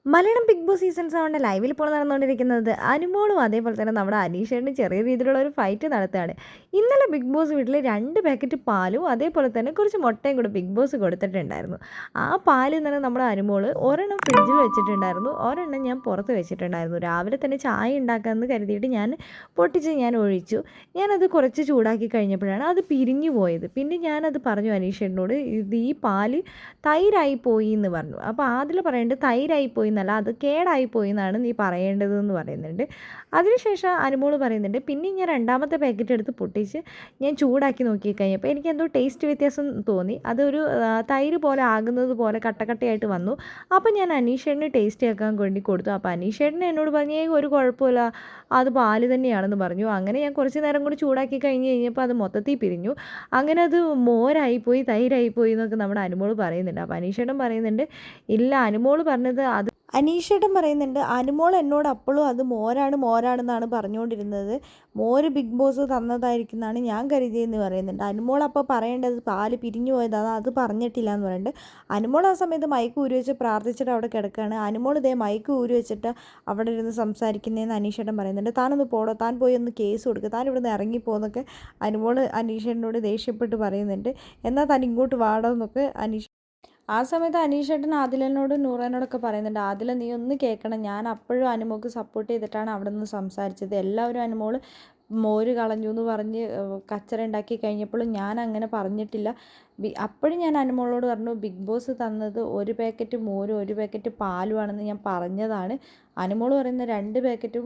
Malayalam big boss season 7 ലൈവിൽ ഇപ്പോൾ നടന്നുകൊണ്ടിരിക്കുന്നത് അനുമോളും അതേപോലെ തന്നെ നമ്മുടെ അനീഷേട്ടനും ചെറിയ രീതിയിലുള്ള ഒരു ഫൈറ്റ് നടത്തുകയാണ്. ഇന്നലെ ബിഗ് ബോസ് വീട്ടിൽ 2 പാക്കറ്റ് പാലും അതേപോലെ തന്നെ കുറച്ച് മുട്ടയും കൂടി ബിഗ് ബോസ് കൊടുത്തിട്ടുണ്ടായിരുന്നു. ആ പാൽ ഇന്നലെ നമ്മുടെ അനുമോള് ഒരെണ്ണം ഫ്രിഡ്ജിൽ വെച്ചിട്ടുണ്ടായിരുന്നു, ഒരെണ്ണം ഞാൻ പുറത്ത് വെച്ചിട്ടുണ്ടായിരുന്നു. രാവിലെ തന്നെ ചായ ഉണ്ടാക്കാമെന്ന് കരുതിയിട്ട് ഞാൻ ഒഴിച്ചു. ഞാനത് കുറച്ച് ചൂടാക്കി കഴിഞ്ഞപ്പോഴാണ് അത് പിരിഞ്ഞു പോയത്. പിന്നെ ഞാനത് പറഞ്ഞു അനീഷേട്ടനോട്, ഈ പാല് തൈരായി പോയി എന്ന് പറഞ്ഞു. അപ്പോൾ ആദിൽ പറയേണ്ടത് തൈരായി പോയി എന്നല്ല, അത് കേടായി പോയി എന്നാണ് നീ പറയേണ്ടതെന്ന് പറയുന്നുണ്ട്. അതിനുശേഷം അനുമോള് പറയുന്നുണ്ട്, പിന്നെ ഞാൻ രണ്ടാമത്തെ പാക്കറ്റ് എടുത്ത് പൊട്ടിച്ച് ഞാൻ ചൂടാക്കി നോക്കി കഴിഞ്ഞപ്പോൾ എനിക്ക് എന്തോ ടേസ്റ്റ് വ്യത്യാസം തോന്നി. അതൊരു തൈര് പോലെ ആകുന്നത് പോലെ കട്ടക്കട്ടയായിട്ട് വന്നു. അപ്പോൾ ഞാൻ അനീഷേട്ടന് ടേസ്റ്റ് ആക്കാൻ വേണ്ടി കൊടുത്തു. അപ്പോൾ അനീഷേട്ടന് എന്നോട് പറഞ്ഞു, ഒരു കുഴപ്പമില്ല, അത് പാല് തന്നെയാണെന്ന് പറഞ്ഞു. അങ്ങനെ ഞാൻ കുറച്ച് നേരം കൂടി ചൂടാക്കി കഴിഞ്ഞ് കഴിഞ്ഞപ്പോൾ അത് മൊത്തത്തിൽ പിരിഞ്ഞു. അങ്ങനെ അത് മോരായിപ്പോയി, തൈരായിപ്പോയി എന്നൊക്കെ നമ്മുടെ അനുമോള് പറയുന്നുണ്ട്. അപ്പോൾ അനീഷേട്ടൻ പറയുന്നുണ്ട്, ഇല്ല, അനുമോള് പറഞ്ഞത് അത് അനീഷേട്ടൻ പറയുന്നുണ്ട്, അനുമോൾ എന്നോട് അപ്പോഴും അത് മോരാണെന്നാണ് പറഞ്ഞുകൊണ്ടിരുന്നത്, മോര് ബിഗ് ബോസ് തന്നതായിരിക്കും ഞാൻ കരുതിയെന്ന് പറയുന്നുണ്ട്. അനുമോൾ അപ്പോൾ പറയേണ്ടത് പാല് പിരിഞ്ഞു പോയതാണ്, അത് പറഞ്ഞിട്ടില്ല എന്ന് പറയുന്നുണ്ട്. അനുമോൾ ആ സമയത്ത് മൈക്ക് ഊരി വെച്ച് പ്രാർത്ഥിച്ചിട്ട് അവിടെ കിടക്കുകയാണ്. അനുമോൾ ഇതേ മൈക്ക് ഊരി വെച്ചിട്ട് അവിടെ ഇരുന്ന് സംസാരിക്കുന്നതെന്ന് അനീഷേട്ടൻ പറയുന്നുണ്ട്. താനൊന്ന് പോടോ, താൻ പോയി ഒന്ന് കേസ് കൊടുക്കുക, താൻ ഇവിടുന്ന് ഇറങ്ങിപ്പോന്നൊക്കെ അനുമോൾ അനീഷേട്ടനോട് ദേഷ്യപ്പെട്ട് പറയുന്നുണ്ട്. എന്നാൽ താൻ ഇങ്ങോട്ട് വാടോ എന്നൊക്കെ ആ സമയത്ത് അനീഷേട്ടൻ ആദിലിനോടും നൂറേനോടൊക്കെ പറയുന്നുണ്ട്, ആദില നീ ഒന്ന് കേൾക്കണം, ഞാൻ അപ്പോഴും അനുമോൾക്ക് സപ്പോർട്ട് ചെയ്തിട്ടാണ് അവിടെ നിന്ന് സംസാരിച്ചത്. എല്ലാവരും അനുമോൾ മോര് കളഞ്ഞു എന്ന് പറഞ്ഞ് കച്ചറ ഉണ്ടാക്കി കഴിഞ്ഞപ്പോഴും ഞാൻ അങ്ങനെ പറഞ്ഞിട്ടില്ല. അപ്പോഴും ഞാൻ അനുമോളോട് പറഞ്ഞു, ബിഗ് ബോസ് തന്നത് ഒരു പാക്കറ്റ് മോരും ഒരു പാക്കറ്റ് പാലുമാണെന്ന് ഞാൻ പറഞ്ഞതാണ്. അനുമോൾ പറയുന്ന 2 പാക്കറ്റും